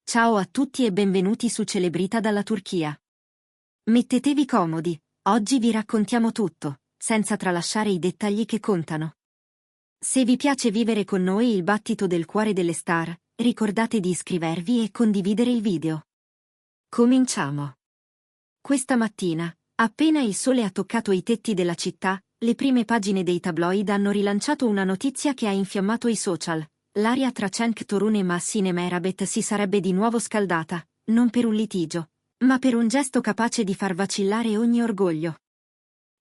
Ciao a tutti e benvenuti su Celebrita dalla Turchia. Mettetevi comodi, oggi vi raccontiamo tutto, senza tralasciare i dettagli che contano. Se vi piace vivere con noi il battito del cuore delle star, ricordate di iscrivervi e condividere il video. Cominciamo. Questa mattina, appena il sole ha toccato i tetti della città, le prime pagine dei tabloid hanno rilanciato una notizia che ha infiammato i social. L'aria tra Cenk Torun e Mahsine Merabbet si sarebbe di nuovo scaldata, non per un litigio, ma per un gesto capace di far vacillare ogni orgoglio.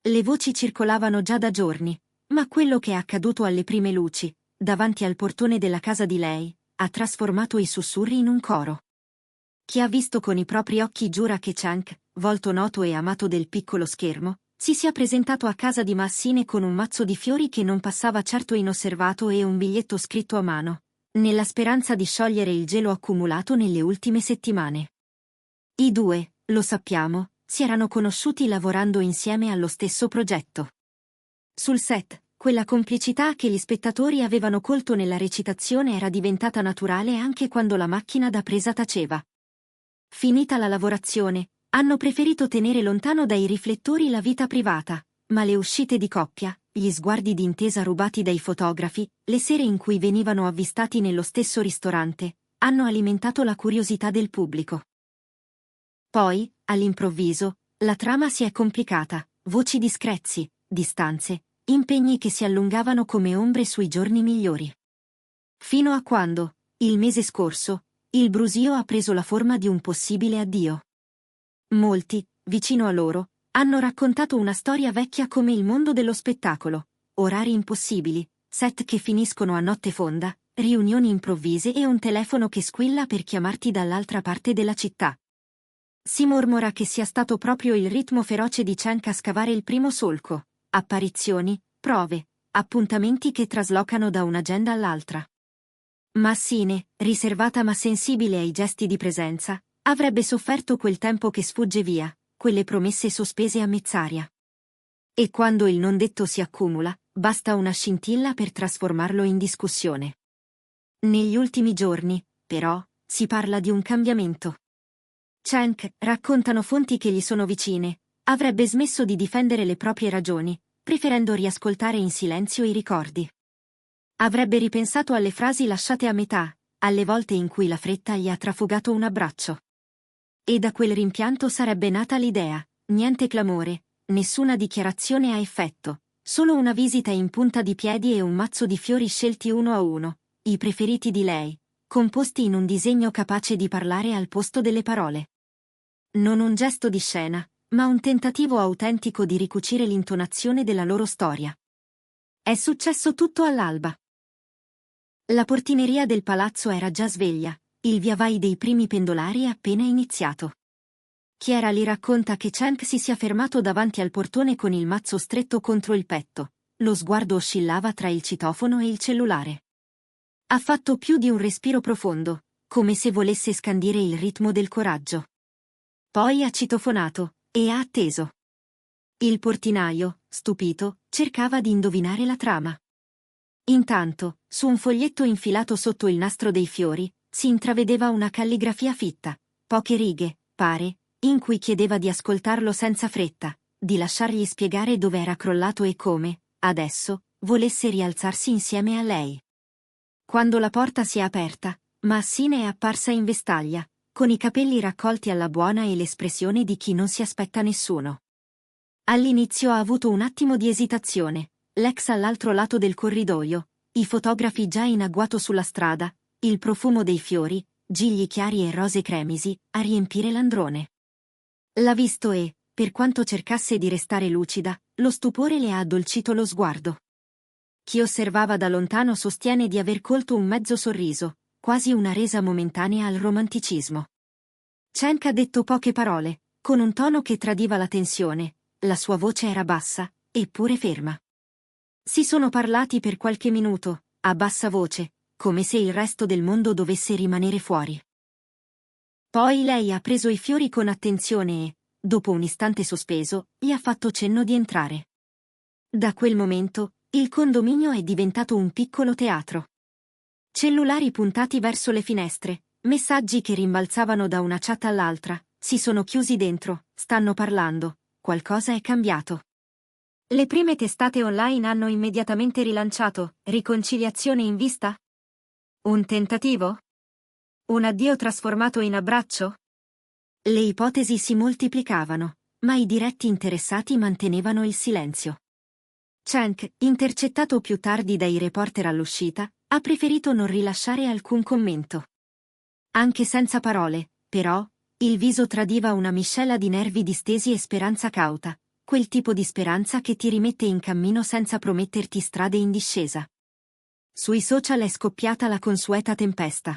Le voci circolavano già da giorni, ma quello che è accaduto alle prime luci, davanti al portone della casa di lei, ha trasformato i sussurri in un coro. Chi ha visto con i propri occhi giura che Cenk, volto noto e amato del piccolo schermo, si sia presentato a casa di Mahsine con un mazzo di fiori che non passava certo inosservato e un biglietto scritto a mano, nella speranza di sciogliere il gelo accumulato nelle ultime settimane. I due, lo sappiamo, si erano conosciuti lavorando insieme allo stesso progetto. Sul set, quella complicità che gli spettatori avevano colto nella recitazione era diventata naturale anche quando la macchina da presa taceva. Finita la lavorazione, hanno preferito tenere lontano dai riflettori la vita privata, ma le uscite di coppia, gli sguardi d'intesa rubati dai fotografi, le sere in cui venivano avvistati nello stesso ristorante, hanno alimentato la curiosità del pubblico. Poi, all'improvviso, la trama si è complicata, voci di screzi, distanze, impegni che si allungavano come ombre sui giorni migliori. Fino a quando, il mese scorso, il brusio ha preso la forma di un possibile addio. Molti, vicino a loro, hanno raccontato una storia vecchia come il mondo dello spettacolo, orari impossibili, set che finiscono a notte fonda, riunioni improvvise e un telefono che squilla per chiamarti dall'altra parte della città. Si mormora che sia stato proprio il ritmo feroce di Cenk a scavare il primo solco, apparizioni, prove, appuntamenti che traslocano da un'agenda all'altra. Mahsine, riservata ma sensibile ai gesti di presenza, avrebbe sofferto quel tempo che sfugge via, quelle promesse sospese a mezz'aria. E quando il non detto si accumula, basta una scintilla per trasformarlo in discussione. Negli ultimi giorni, però, si parla di un cambiamento. Cenk, raccontano fonti che gli sono vicine, avrebbe smesso di difendere le proprie ragioni, preferendo riascoltare in silenzio i ricordi. Avrebbe ripensato alle frasi lasciate a metà, alle volte in cui la fretta gli ha trafugato un abbraccio. E da quel rimpianto sarebbe nata l'idea, niente clamore, nessuna dichiarazione a effetto, solo una visita in punta di piedi e un mazzo di fiori scelti uno a uno, i preferiti di lei, composti in un disegno capace di parlare al posto delle parole. Non un gesto di scena, ma un tentativo autentico di ricucire l'intonazione della loro storia. È successo tutto all'alba. La portineria del palazzo era già sveglia, il viavai dei primi pendolari è appena iniziato. Chiara li racconta che Cenk si sia fermato davanti al portone con il mazzo stretto contro il petto, lo sguardo oscillava tra il citofono e il cellulare. Ha fatto più di un respiro profondo, come se volesse scandire il ritmo del coraggio. Poi ha citofonato, e ha atteso. Il portinaio, stupito, cercava di indovinare la trama. Intanto, su un foglietto infilato sotto il nastro dei fiori, si intravedeva una calligrafia fitta, poche righe, pare, in cui chiedeva di ascoltarlo senza fretta, di lasciargli spiegare dove era crollato e come, adesso, volesse rialzarsi insieme a lei. Quando la porta si è aperta, Mahsine è apparsa in vestaglia, con i capelli raccolti alla buona e l'espressione di chi non si aspetta nessuno. All'inizio ha avuto un attimo di esitazione, l'ex all'altro lato del corridoio, i fotografi già in agguato sulla strada, il profumo dei fiori, gigli chiari e rose cremisi, a riempire l'androne. L'ha visto e, per quanto cercasse di restare lucida, lo stupore le ha addolcito lo sguardo. Chi osservava da lontano sostiene di aver colto un mezzo sorriso, quasi una resa momentanea al romanticismo. Cenk ha detto poche parole, con un tono che tradiva la tensione, la sua voce era bassa, eppure ferma. Si sono parlati per qualche minuto, a bassa voce, come se il resto del mondo dovesse rimanere fuori. Poi lei ha preso i fiori con attenzione e, dopo un istante sospeso, gli ha fatto cenno di entrare. Da quel momento, il condominio è diventato un piccolo teatro. Cellulari puntati verso le finestre, Messaggi che rimbalzavano da una chat all'altra, si sono chiusi dentro, stanno parlando, qualcosa è cambiato. Le prime testate online hanno immediatamente rilanciato, riconciliazione in vista? Un tentativo? Un addio trasformato in abbraccio? Le ipotesi si moltiplicavano, ma i diretti interessati mantenevano il silenzio. Cenk, intercettato più tardi dai reporter all'uscita, ha preferito non rilasciare alcun commento. Anche senza parole, però, il viso tradiva una miscela di nervi distesi e speranza cauta, quel tipo di speranza che ti rimette in cammino senza prometterti strade in discesa. Sui social è scoppiata la consueta tempesta.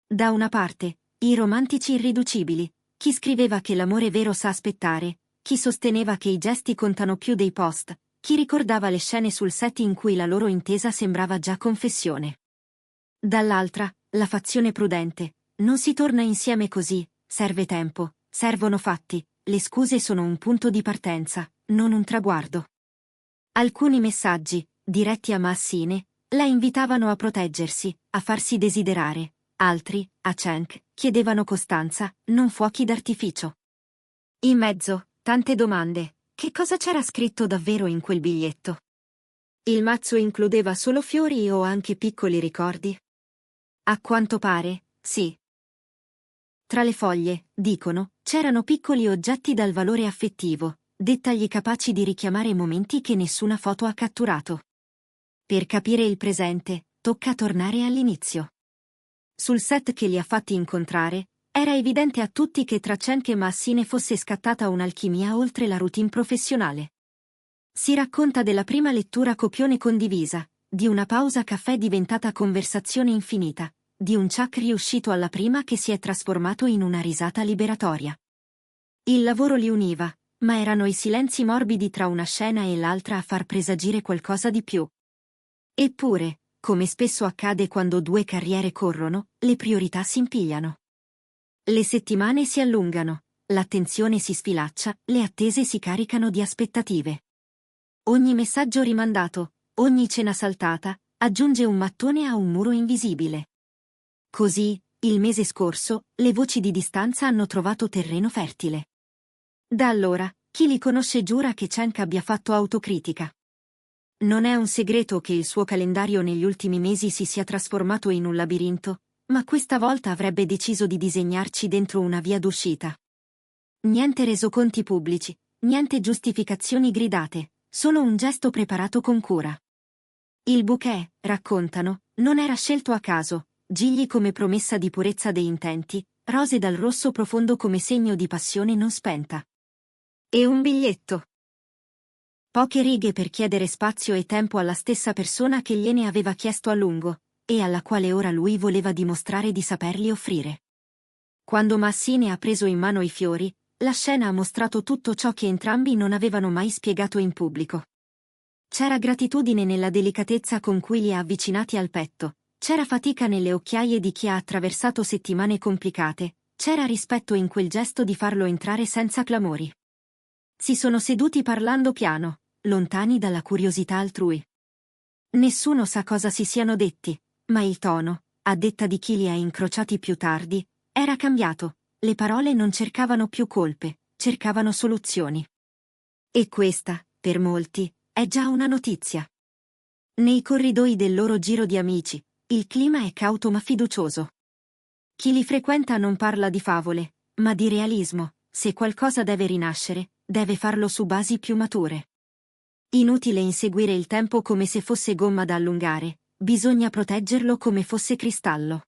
Da una parte, i romantici irriducibili, chi scriveva che l'amore vero sa aspettare, chi sosteneva che i gesti contano più dei post, chi ricordava le scene sul set in cui la loro intesa sembrava già confessione. Dall'altra, la fazione prudente, non si torna insieme così, serve tempo, servono fatti, le scuse sono un punto di partenza, non un traguardo. Alcuni messaggi, diretti a Massine, la invitavano a proteggersi, a farsi desiderare, altri, a Cenk, chiedevano costanza, non fuochi d'artificio. In mezzo, tante domande. Che cosa c'era scritto davvero in quel biglietto? Il mazzo includeva solo fiori o anche piccoli ricordi? A quanto pare, sì. Tra le foglie, dicono, c'erano piccoli oggetti dal valore affettivo, dettagli capaci di richiamare momenti che nessuna foto ha catturato. Per capire il presente, tocca tornare all'inizio. Sul set che li ha fatti incontrare, era evidente a tutti che tra Cenk e Massine fosse scattata un'alchimia oltre la routine professionale. Si racconta della prima lettura copione condivisa, di una pausa caffè diventata conversazione infinita, di un ciak riuscito alla prima che si è trasformato in una risata liberatoria. Il lavoro li univa, ma erano i silenzi morbidi tra una scena e l'altra a far presagire qualcosa di più. Eppure, come spesso accade quando due carriere corrono, le priorità si impigliano. Le settimane si allungano, l'attenzione si sfilaccia, le attese si caricano di aspettative. Ogni messaggio rimandato, ogni cena saltata, aggiunge un mattone a un muro invisibile. Così, il mese scorso, le voci di distanza hanno trovato terreno fertile. Da allora, chi li conosce giura che Cenk abbia fatto autocritica. Non è un segreto che il suo calendario negli ultimi mesi si sia trasformato in un labirinto, ma questa volta avrebbe deciso di disegnarci dentro una via d'uscita. Niente resoconti pubblici, niente giustificazioni gridate, solo un gesto preparato con cura. Il bouquet, raccontano, non era scelto a caso, gigli come promessa di purezza dei intenti, rose dal rosso profondo come segno di passione non spenta. E un biglietto. Poche righe per chiedere spazio e tempo alla stessa persona che gliene aveva chiesto a lungo, e alla quale ora lui voleva dimostrare di saperli offrire. Quando Massine ha preso in mano i fiori, la scena ha mostrato tutto ciò che entrambi non avevano mai spiegato in pubblico. C'era gratitudine nella delicatezza con cui li ha avvicinati al petto, c'era fatica nelle occhiaie di chi ha attraversato settimane complicate, c'era rispetto in quel gesto di farlo entrare senza clamori. Si sono seduti parlando piano, lontani dalla curiosità altrui. Nessuno sa cosa si siano detti, ma il tono, a detta di chi li ha incrociati più tardi, era cambiato, le parole non cercavano più colpe, cercavano soluzioni. E questa, per molti, è già una notizia. Nei corridoi del loro giro di amici, il clima è cauto ma fiducioso. Chi li frequenta non parla di favole, ma di realismo, se qualcosa deve rinascere, deve farlo su basi più mature. Inutile inseguire il tempo come se fosse gomma da allungare, bisogna proteggerlo come fosse cristallo.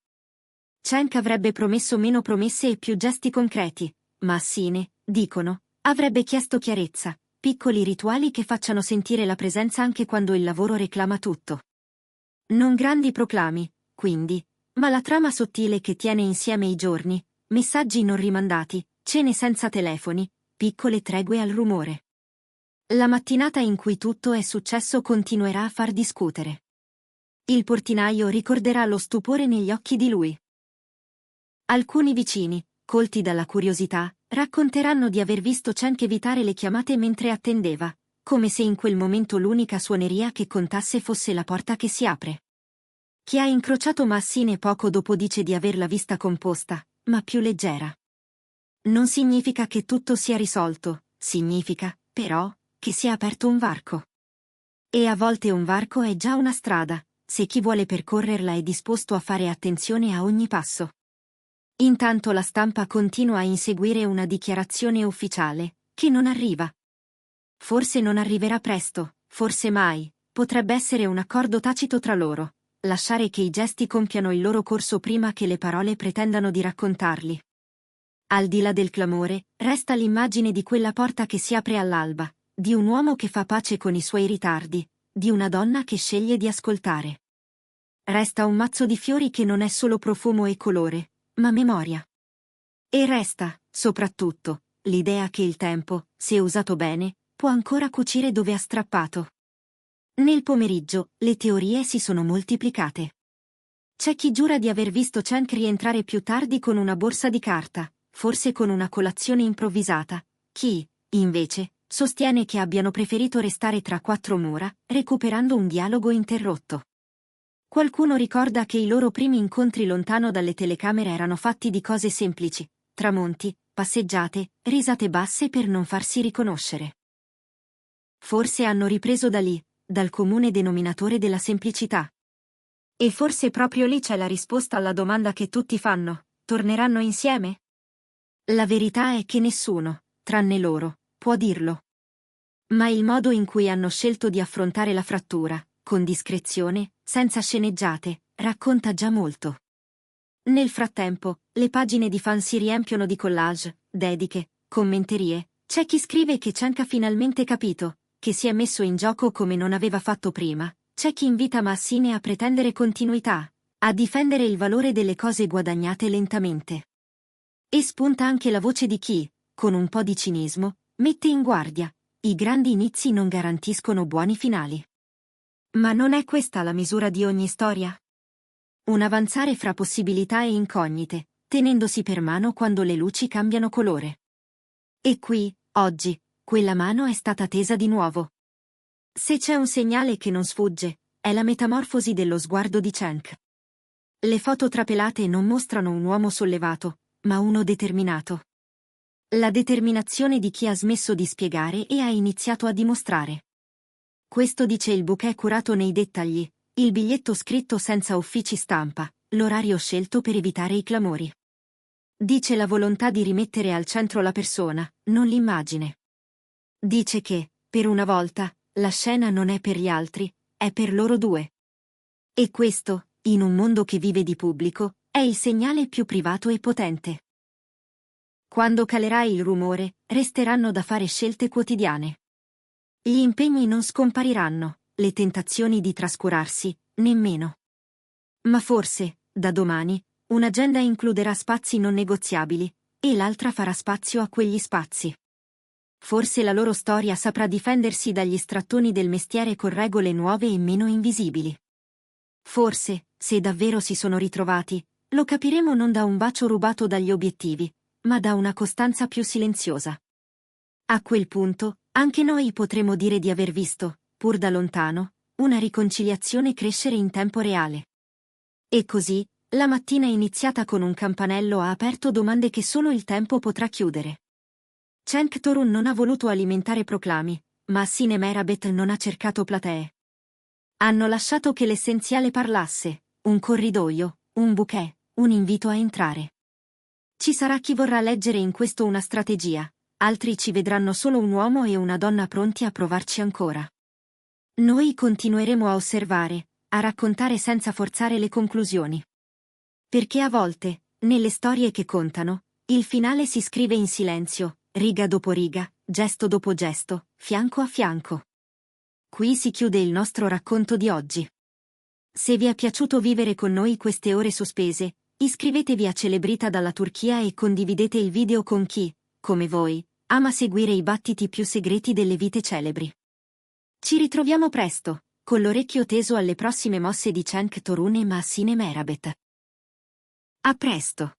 Cenk avrebbe promesso meno promesse e più gesti concreti, ma Massine, dicono, avrebbe chiesto chiarezza, piccoli rituali che facciano sentire la presenza anche quando il lavoro reclama tutto. Non grandi proclami, quindi, ma la trama sottile che tiene insieme i giorni, messaggi non rimandati, cene senza telefoni, piccole tregue al rumore. La mattinata in cui tutto è successo continuerà a far discutere. Il portinaio ricorderà lo stupore negli occhi di lui. Alcuni vicini, colti dalla curiosità, racconteranno di aver visto Cenk evitare le chiamate mentre attendeva, come se in quel momento l'unica suoneria che contasse fosse la porta che si apre. Chi ha incrociato Massine poco dopo dice di averla vista composta, ma più leggera. Non significa che tutto sia risolto, significa, però, che si è aperto un varco. E a volte un varco è già una strada, se chi vuole percorrerla è disposto a fare attenzione a ogni passo. Intanto la stampa continua a inseguire una dichiarazione ufficiale, che non arriva. Forse non arriverà presto, forse mai, potrebbe essere un accordo tacito tra loro, lasciare che i gesti compiano il loro corso prima che le parole pretendano di raccontarli. Al di là del clamore, resta l'immagine di quella porta che si apre all'alba, di un uomo che fa pace con i suoi ritardi, di una donna che sceglie di ascoltare. Resta un mazzo di fiori che non è solo profumo e colore, ma memoria. E resta, soprattutto, l'idea che il tempo, se usato bene, può ancora cucire dove ha strappato. Nel pomeriggio, le teorie si sono moltiplicate. C'è chi giura di aver visto Cenk rientrare più tardi con una borsa di carta, forse con una colazione improvvisata. Chi, invece, sostiene che abbiano preferito restare tra quattro mura, recuperando un dialogo interrotto. Qualcuno ricorda che i loro primi incontri lontano dalle telecamere erano fatti di cose semplici, tramonti, passeggiate, risate basse per non farsi riconoscere. Forse hanno ripreso da lì, dal comune denominatore della semplicità. E forse proprio lì c'è la risposta alla domanda che tutti fanno: torneranno insieme? La verità è che nessuno, tranne loro, può dirlo. Ma il modo in cui hanno scelto di affrontare la frattura, con discrezione, senza sceneggiate, racconta già molto. Nel frattempo, le pagine di fan si riempiono di collage, dediche, commenterie. C'è chi scrive che Cenk ha finalmente capito, che si è messo in gioco come non aveva fatto prima. C'è chi invita Massine a pretendere continuità, a difendere il valore delle cose guadagnate lentamente. E spunta anche la voce di chi, con un po' di cinismo, mette in guardia: i grandi inizi non garantiscono buoni finali. Ma non è questa la misura di ogni storia? Un avanzare fra possibilità e incognite, tenendosi per mano quando le luci cambiano colore. E qui, oggi, quella mano è stata tesa di nuovo. Se c'è un segnale che non sfugge, è la metamorfosi dello sguardo di Cenk. Le foto trapelate non mostrano un uomo sollevato, ma uno determinato. La determinazione di chi ha smesso di spiegare e ha iniziato a dimostrare. Questo dice il bouquet curato nei dettagli, il biglietto scritto senza uffici stampa, l'orario scelto per evitare i clamori. Dice la volontà di rimettere al centro la persona, non l'immagine. Dice che, per una volta, la scena non è per gli altri, è per loro due. E questo, in un mondo che vive di pubblico, è il segnale più privato e potente. Quando calerà il rumore, resteranno da fare scelte quotidiane. Gli impegni non scompariranno, le tentazioni di trascurarsi, nemmeno. Ma forse, da domani, un'agenda includerà spazi non negoziabili, e l'altra farà spazio a quegli spazi. Forse la loro storia saprà difendersi dagli strattoni del mestiere con regole nuove e meno invisibili. Forse, se davvero si sono ritrovati, lo capiremo non da un bacio rubato dagli obiettivi, ma da una costanza più silenziosa. A quel punto, anche noi potremo dire di aver visto, pur da lontano, una riconciliazione crescere in tempo reale. E così, la mattina iniziata con un campanello ha aperto domande che solo il tempo potrà chiudere. Cenk Torun non ha voluto alimentare proclami, ma Sine Merabet non ha cercato platee. Hanno lasciato che l'essenziale parlasse, un corridoio, un bouquet, un invito a entrare. Ci sarà chi vorrà leggere in questo una strategia, altri ci vedranno solo un uomo e una donna pronti a provarci ancora. Noi continueremo a osservare, a raccontare senza forzare le conclusioni. Perché a volte, nelle storie che contano, il finale si scrive in silenzio, riga dopo riga, gesto dopo gesto, fianco a fianco. Qui si chiude il nostro racconto di oggi. Se vi è piaciuto vivere con noi queste ore sospese, iscrivetevi a Celebrita dalla Turchia e condividete il video con chi, come voi, ama seguire i battiti più segreti delle vite celebri. Ci ritroviamo presto, con l'orecchio teso alle prossime mosse di Cenk Torun e Massine Merabet. A presto!